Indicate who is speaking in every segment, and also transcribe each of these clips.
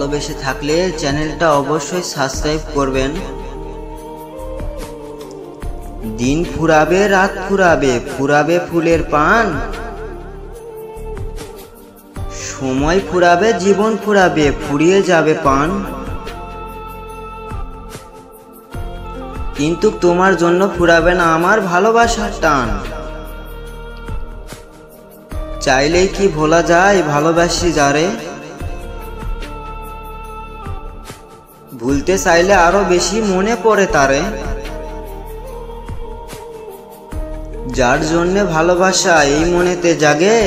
Speaker 1: ভালোবেসে থাকলে চ্যানেলটা অবশ্যই সাবস্ক্রাইব করবেন। দিন ফুরাবে রাত ফুরাবে, ফুরাবে ফুলের পান। সময় ফুরাবে জীবন ফুরাবে, ফুরিয়ে যাবে পান। কিন্তু তোমার জন্য ফুরাবে না আমার ভালোবাসার টান। চাইলেই কি ভোলা যায় ভালোবাসি যারে, ভুলতে চাইলে আরো বেশি মনে পড়ে তারে। যার জন্য ভালোবাসা এই মনেতে জাগে,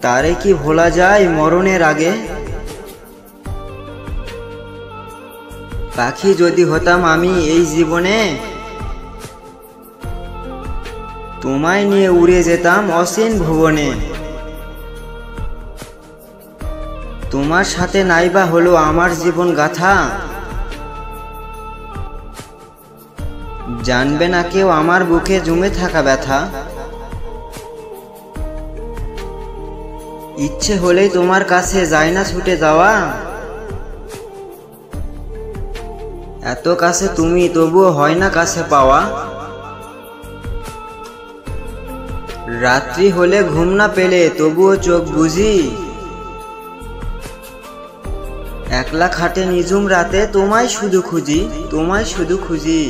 Speaker 1: তারে কি ভোলা যায় মরণের আগে। পাখি যদি হতাম আমি এই জীবনে, তোমায় নিয়ে উড়ে যেতাম অসীম ভুবনে। তোমার সাথে নাইবা হলো আমার জীবন গাথা, জানবে না কেউ আমার বুকে জমে থাকা ব্যথা। ইচ্ছে হলেই তোমার কাছে যায় না ছুটে যাওয়া, এত কাছে তুমি তবুও হয় না কাছে পাওয়া। রাত্রি হলে ঘুম না পেলে তবুও চোখ বুঝি, একলা খাটে নিঝুম রাতে তোমায় শুধু খুঁজি, তোমায় শুধু খুঁজি।